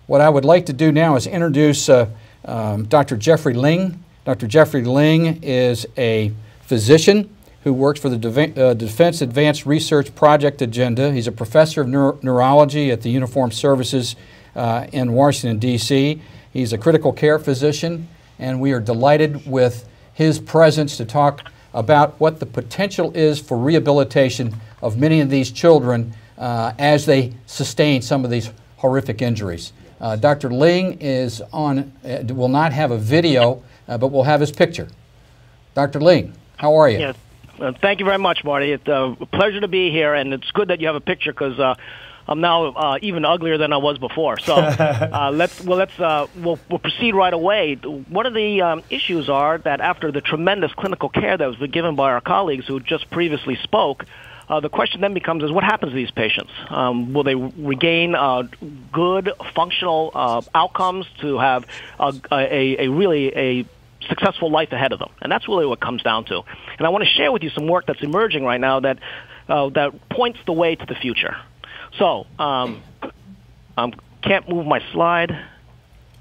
What I would like to do now is introduce Dr. Geoffrey Ling. Dr. Geoffrey Ling is a physician who works for the Defense Advanced Research Project Agenda. He's a professor of neurology at the Uniformed Services in Washington, D.C. He's a critical care physician, and we are delighted with his presence to talk about what the potential is for rehabilitation of many of these children as they sustain some of these horrific injuries. Dr. Ling is will not have a video, but will have his picture. Dr. Ling, how are you? Yes. Thank you very much, Marty. It's a pleasure to be here, and it's good that you have a picture because I'm now even uglier than I was before. So we'll proceed right away. One of the issues are that after the tremendous clinical care that was given by our colleagues who just previously spoke, the question then becomes is what happens to these patients? Will they regain good functional outcomes to have a really successful life ahead of them? And that's really what it comes down to. And I want to share with you some work that's emerging right now that points the way to the future. So, can't move my slide.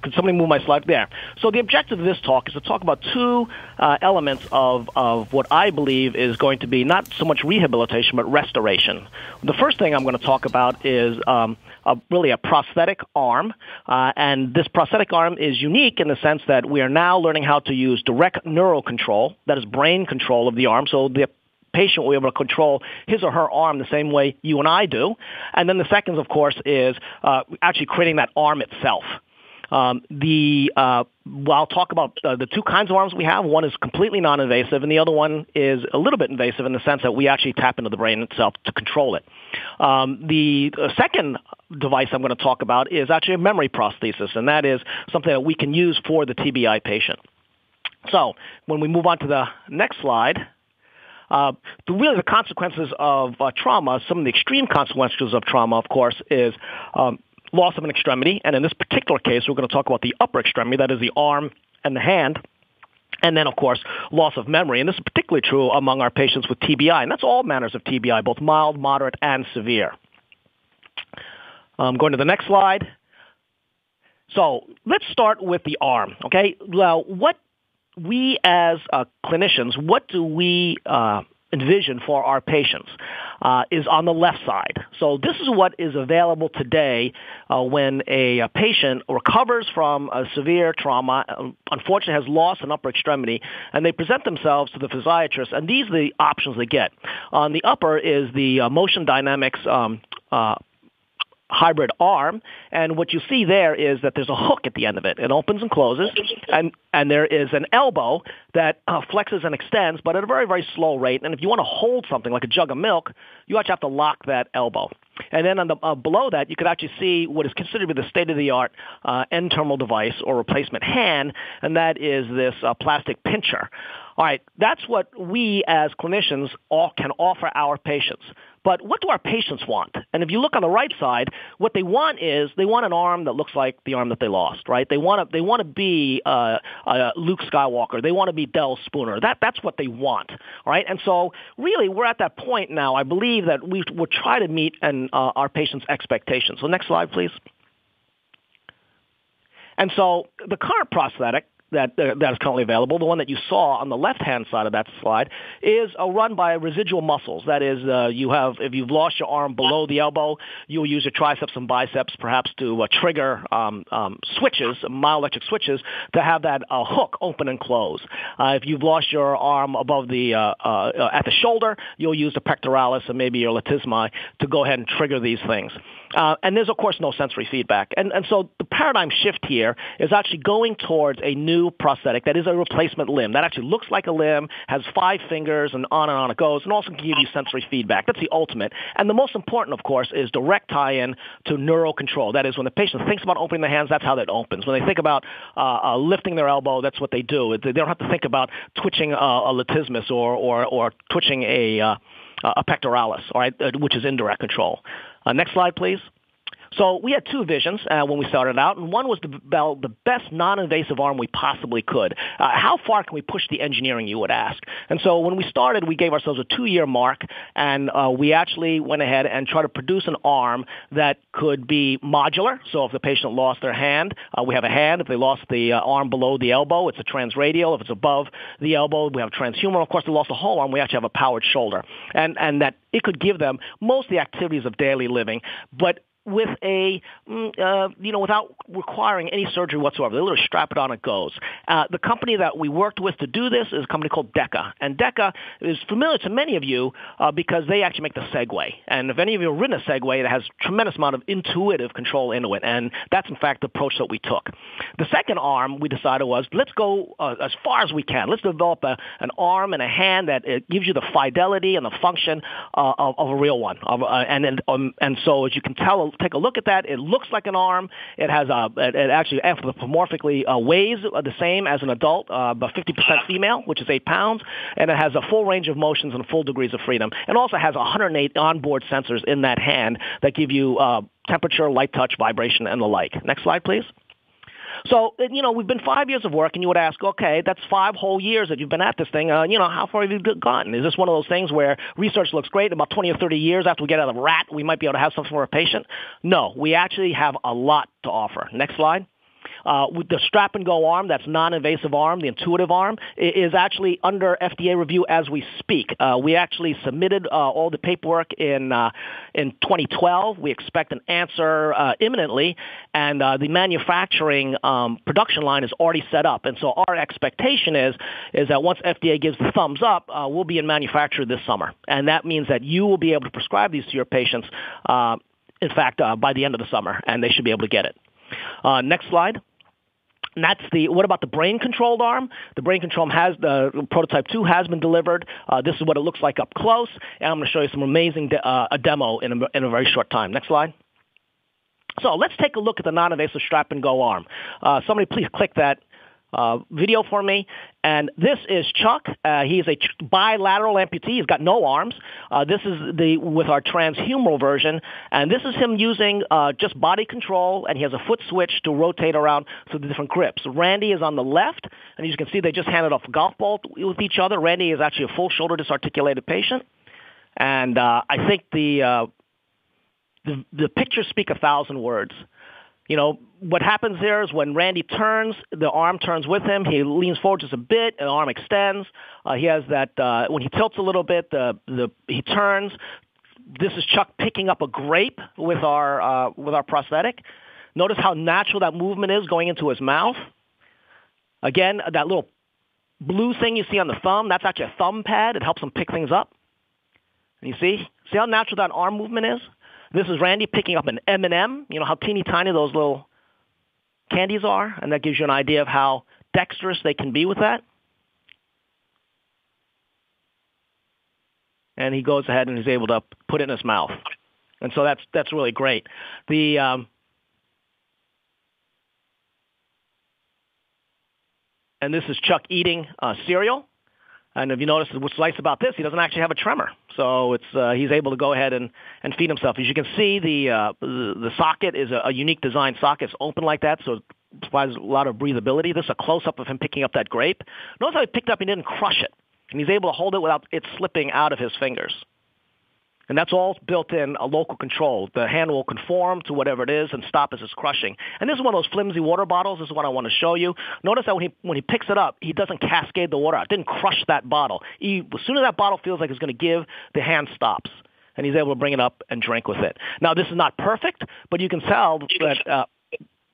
Could somebody move my slide? There. So the objective of this talk is to talk about two elements of what I believe is going to be not so much rehabilitation, but restoration. The first thing I'm going to talk about is really a prosthetic arm. And this prosthetic arm is unique in the sense that we are now learning how to use direct neural control, that is brain control of the arm. So the patient will be able to control his or her arm the same way you and I do. And then the second, of course, is actually creating that arm itself. I'll talk about the two kinds of arms we have. One is completely non-invasive, and the other one is a little bit invasive in the sense that we actually tap into the brain itself to control it. The second device I'm going to talk about is actually a memory prosthesis, and that is something that we can use for the TBI patient. So when we move on to the next slide, the consequences of trauma, some of the extreme consequences of trauma, of course, is loss of an extremity, and in this particular case, we're going to talk about the upper extremity, that is the arm and the hand, and then, of course, loss of memory. And this is particularly true among our patients with TBI, and that's all manners of TBI, both mild, moderate, and severe. Going to the next slide. So let's start with the arm, okay? Well, what we as clinicians, what do we envision for our patients is on the left side. So this is what is available today when a patient recovers from a severe trauma, unfortunately has lost an upper extremity, and they present themselves to the physiatrist, and these are the options they get. On the upper is the Motion Dynamics hybrid arm, and what you see there is that there's a hook at the end of it. It opens and closes, and there is an elbow that flexes and extends, but at a very, very slow rate. And if you want to hold something like a jug of milk, you actually have to lock that elbow. And then on the below that, you could actually see what is considered to be the state-of-the-art end-terminal device or replacement hand, and that is this plastic pincher. All right, that's what we as clinicians can offer our patients. But what do our patients want? And if you look on the right side, what they want is they want an arm that looks like the arm that they lost, right? They want to be Luke Skywalker. They want to be Del Spooner. That's what they want, all right? And so really we're at that point now, I believe, that we'll try to meet our patients' expectations. So next slide, please. And so the current prosthetic that is currently available, the one that you saw on the left-hand side of that slide, is run by residual muscles. That is, if you've lost your arm below the elbow, you'll use your triceps and biceps perhaps to trigger switches, myoelectric switches, to have that hook open and close. If you've lost your arm above at the shoulder, you'll use the pectoralis and maybe your latissimus to go ahead and trigger these things. And there's, of course, no sensory feedback. And so the paradigm shift here is actually going towards a new prosthetic that is a replacement limb. That actually looks like a limb, has 5 fingers, and on it goes, and also can give you sensory feedback. That's the ultimate. And the most important, of course, is direct tie-in to neural control. That is, when the patient thinks about opening their hands, that's how that opens. When they think about lifting their elbow, that's what they do. They don't have to think about twitching a latissimus or twitching a pectoralis, all right, which is indirect control. Next slide, please. So we had two visions when we started out, and one was to build the best non-invasive arm we possibly could. How far can we push the engineering, you would ask? And so when we started, we gave ourselves a 2-year mark, and we actually went ahead and tried to produce an arm that could be modular. So if the patient lost their hand, we have a hand. If they lost the arm below the elbow, it's a transradial. If it's above the elbow, we have transhumeral. Of course, they lost the whole arm, we actually have a powered shoulder. And that it could give them most of the activities of daily living, but with without requiring any surgery whatsoever. They literally strap it on, it goes. The company that we worked with to do this is a company called DECA. And DECA is familiar to many of you because they actually make the Segway. And if any of you have ridden a Segway, it has a tremendous amount of intuitive control into it. And that's, in fact, the approach that we took. The second arm we decided was, let's go as far as we can. Let's develop an arm and a hand that it gives you the fidelity and the function of a real one. And so as you can tell, take a look at that. It looks like an arm. It has it actually anthropomorphically weighs the same as an adult, about 50% female, which is 8 pounds, and it has a full range of motions and full degrees of freedom. It also has 108 onboard sensors in that hand that give you temperature, light touch, vibration, and the like. Next slide, please. So, we've been 5 years of work, and you would ask, okay, that's 5 whole years that you've been at this thing. How far have you gotten? Is this one of those things where research looks great, about 20 or 30 years after we get out of the rat, we might be able to have something for a patient? No, we actually have a lot to offer. Next slide. With the strap-and-go arm, that's non-invasive arm, the intuitive arm, is actually under FDA review as we speak. We actually submitted all the paperwork in 2012. We expect an answer imminently, and the manufacturing production line is already set up. And so our expectation is that once FDA gives the thumbs up, we'll be in manufacture this summer. And that means that you will be able to prescribe these to your patients, in fact, by the end of the summer, and they should be able to get it. Next slide. And that's what about the brain-controlled arm? The brain-controlled the prototype 2 has been delivered. This is what it looks like up close, and I'm going to show you some amazing a demo in a very short time. Next slide. So let's take a look at the non-invasive strap-and-go arm. Somebody please click that video for me. And this is Chuck. He's a bilateral amputee. He's got no arms. This is with our transhumeral version, and this is him using just body control, and he has a foot switch to rotate around through the different grips. Randy is on the left, and as you can see, they just handed off a golf ball with each other. Randy is actually a full shoulder disarticulated patient, and I think the pictures speak 1,000 words. What happens there is when Randy turns, the arm turns with him. He leans forward just a bit, and the arm extends. He has that, when he tilts a little bit, he turns. This is Chuck picking up a grape with our prosthetic. Notice how natural that movement is going into his mouth. Again, that little blue thing you see on the thumb, that's actually a thumb pad. It helps him pick things up. And you see how natural that arm movement is? This is Randy picking up an M&M. You know how teeny tiny those little candies are? And that gives you an idea of how dexterous they can be with that. And he goes ahead and is able to put it in his mouth. And so that's really great. And this is Chuck eating cereal. And if you notice what's nice about this, he doesn't actually have a tremor. So he's able to go ahead and feed himself. As you can see, the socket is a unique design socket. It's open like that, so it provides a lot of breathability. This is a close-up of him picking up that grape. Notice how he picked up and didn't crush it. And he's able to hold it without it slipping out of his fingers. And that's all built in a local control. The hand will conform to whatever it is and stop as it's crushing. And this is one of those flimsy water bottles. This is what I want to show you. Notice that when he picks it up, he doesn't cascade the water out. It didn't crush that bottle. As soon as that bottle feels like it's going to give, the hand stops. And he's able to bring it up and drink with it. Now, this is not perfect, but you can tell that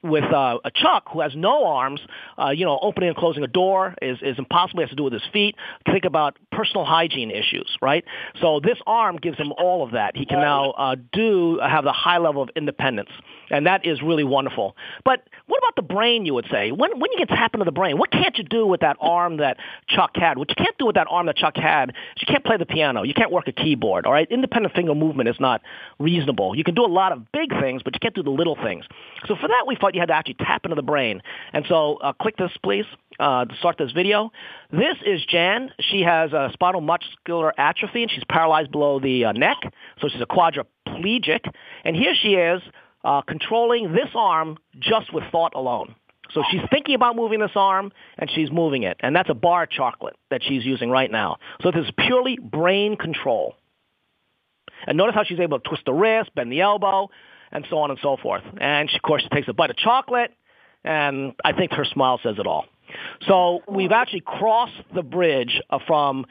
with a Chuck who has no arms, opening and closing a door is impossible. He has to do it with his feet. Think about personal hygiene issues, right? So this arm gives him all of that. He can now have the high level of independence, and that is really wonderful. But what about the brain, you would say? When you get tap into the brain, what can't you do with that arm that Chuck had? What you can't do with that arm that Chuck had is you can't play the piano. You can't work a keyboard, all right? Independent finger movement is not reasonable. You can do a lot of big things, but you can't do the little things. So for that, we thought you had to actually tap into the brain. And so click this, please, to start this video. This is Jan. She has a spinal muscular atrophy, and she's paralyzed below the neck, so she's a quadriplegic. And here she is controlling this arm just with thought alone. So she's thinking about moving this arm, and she's moving it. And that's a bar of chocolate that she's using right now. So this is purely brain control. And notice how she's able to twist the wrist, bend the elbow, and so on and so forth. And, of course, she takes a bite of chocolate, and I think her smile says it all. So we've actually crossed the bridge from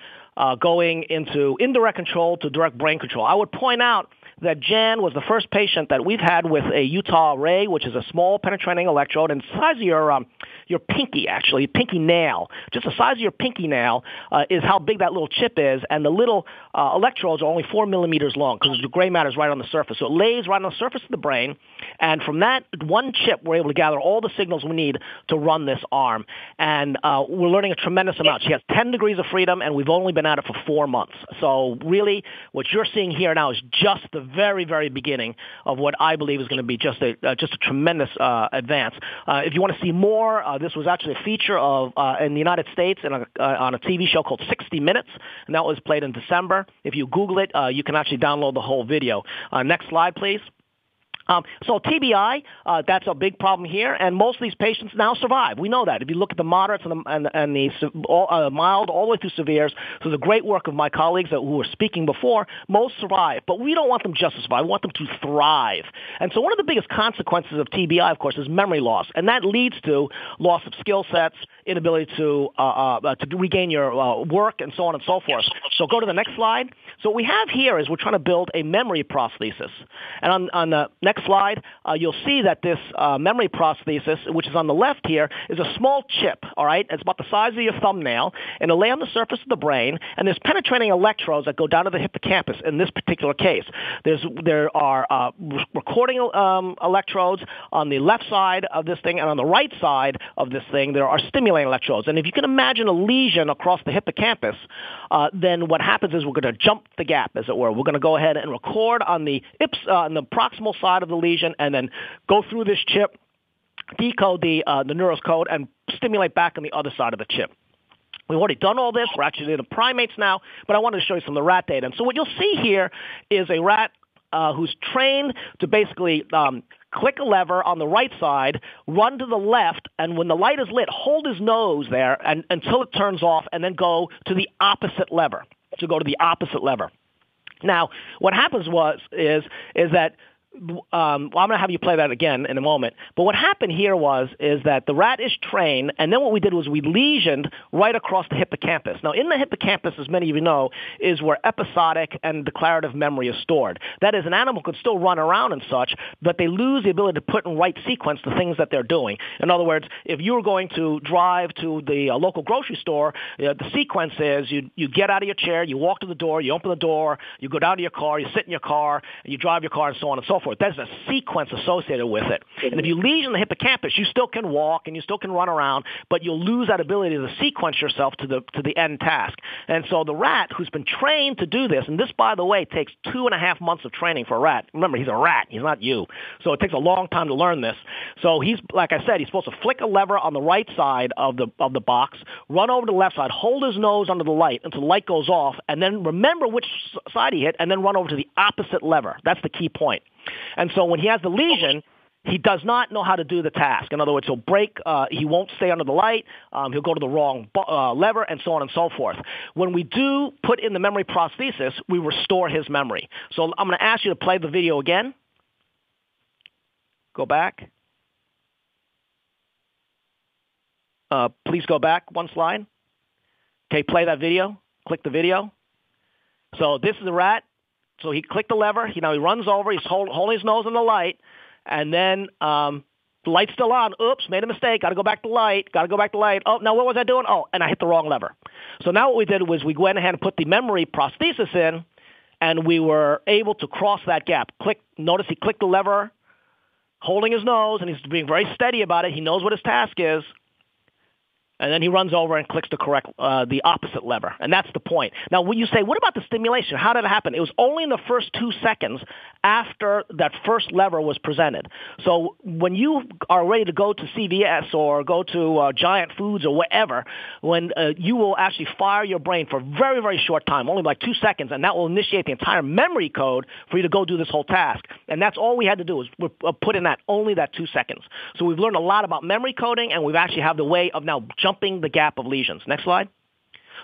going into indirect control to direct brain control. I would point out that Jan was the first patient that we've had with a Utah Ray, which is a small penetrating electrode, and the size of your pinky, actually, pinky nail. Just the size of your pinky nail is how big that little chip is, and the little electrodes are only 4 millimeters long because the gray matter is right on the surface. So it lays right on the surface of the brain, and from that one chip, we're able to gather all the signals we need to run this arm. And we're learning a tremendous amount. She has 10 degrees of freedom, and we've only been at it for 4 months. So really, what you're seeing here now is just the very, very beginning of what I believe is going to be just a tremendous advance. If you want to see more, this was actually a feature of in the United States on a TV show called 60 Minutes, and that was played in December. If you Google it, you can actually download the whole video. Next slide, please. So TBI, that's a big problem here, and most of these patients now survive. We know that. If you look at the moderates and the mild all the way through severes, so the great work of my colleagues who were speaking before, most survive. But we don't want them just to survive. We want them to thrive. And so one of the biggest consequences of TBI, of course, is memory loss, and that leads to loss of skill sets, inability to regain your work, and so on and so forth. So go to the next slide. So what we have here is we're trying to build a memory prosthesis. And on the next slide, you'll see that this memory prosthesis, which is on the left here, is a small chip, all right? It's about the size of your thumbnail, and it'll lay on the surface of the brain, and there's penetrating electrodes that go down to the hippocampus in this particular case. There are recording electrodes on the left side of this thing, and on the right side of this thing, there are stimulating electrodes. And if you can imagine a lesion across the hippocampus, then what happens is we're going to jump the gap, as it were. We're going to go ahead and record on the proximal side of the lesion and then go through this chip, decode the neurose code, and stimulate back on the other side of the chip. We've already done all this. We're actually in the primates now, but I wanted to show you some of the rat data. And so what you'll see here is a rat who's trained to basically click a lever on the right side, run to the left, and when the light is lit, hold his nose there until it turns off, and then go to the opposite lever. So go to the opposite lever. Now, what happens is that I'm going to have you play that again in a moment. But what happened here is that the rat is trained, and then what we did was we lesioned right across the hippocampus. Now, in the hippocampus, as many of you know, is where episodic and declarative memory is stored. That is, an animal could still run around and such, but they lose the ability to put in right sequence the things that they're doing. In other words, if you were going to drive to the local grocery store, the sequence is you get out of your chair, you walk to the door, you open the door, you go down to your car, you sit in your car, you drive your car, and so on and so forth. There's a sequence associated with it. And if you lesion the hippocampus, you still can walk and you still can run around, but you'll lose that ability to sequence yourself to the end task. And so the rat who's been trained to do this, and this, by the way, takes 2.5 months of training for a rat. Remember, he's a rat. He's not you. So it takes a long time to learn this. So he's, like I said, he's supposed to flick a lever on the right side of the box, run over to the left side, hold his nose under the light until the light goes off, and then remember which side he hit, and then run over to the opposite lever. That's the key point. And so when he has the lesion, he does not know how to do the task. In other words, he'll break, he won't stay under the light, he'll go to the wrong lever, and so on and so forth. When we do put in the memory prosthesis, we restore his memory. So I'm going to ask you to play the video again. Go back. Please go back one slide. Okay, play that video. Click the video. So this is the rat. So he clicked the lever. He runs over. He's holding his nose in the light. And then the light's still on. Oops, made a mistake. Got to go back to light. Oh, now what was I doing? Oh, and I hit the wrong lever. So now what we did was we went ahead and put the memory prosthesis in, and we were able to cross that gap. Notice he clicked the lever, holding his nose, and he's being very steady about it. He knows what his task is. And then he runs over and clicks the opposite lever. And that's the point. Now, when you say, what about the stimulation? How did it happen? It was only in the first 2 seconds after that first lever was presented. So when you are ready to go to CVS or go to Giant Foods or whatever, when you will actually fire your brain for a very, very short time, only like 2 seconds, and that will initiate the entire memory code for you to go do this whole task. And that's all we had to do is put in only that 2 seconds. So we've learned a lot about memory coding, and we've actually have the way of now jumping the gap of lesions. Next slide.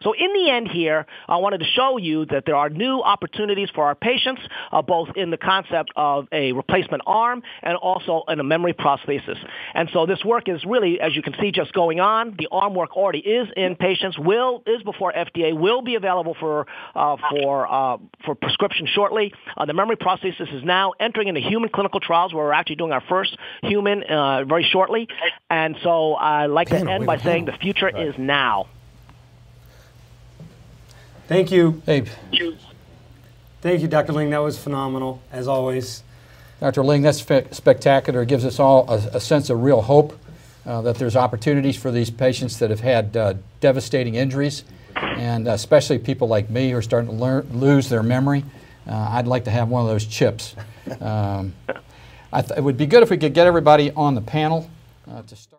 So in the end here, I wanted to show you that there are new opportunities for our patients, both in the concept of a replacement arm and also in a memory prosthesis. And so this work is really, as you can see, just going on. The arm work already is in patients, is before FDA, will be available for prescription shortly. The memory prosthesis is now entering into human clinical trials where we're actually doing our first human very shortly. And so I'd like to end by saying the future is now. Thank you. Hey. Thank you, Dr. Ling. That was phenomenal, as always. Dr. Ling, that's spectacular. It gives us all a sense of real hope that there's opportunities for these patients that have had devastating injuries, and especially people like me who are starting to lose their memory. I'd like to have one of those chips. It would be good if we could get everybody on the panel to start.